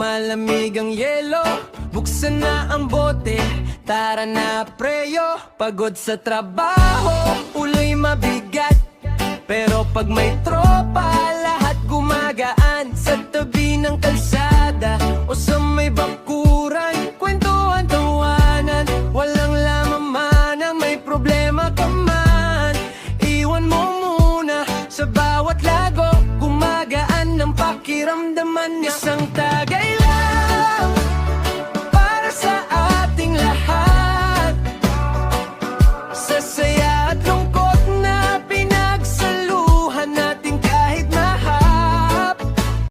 malamig ang yelo. Buksan na ang bote, tara na preyo. Pagod sa trabaho, ulo'y mabigat, pero pag may tropa, lahat gumagaan. Sa tabi ng kalsada o sa may bakuran, kwentuhan, tawanan, walang lamamanan. May problema ka man, iwan mo muna. Sa bawat lago, gumagaan ng pakiramdaman. Isang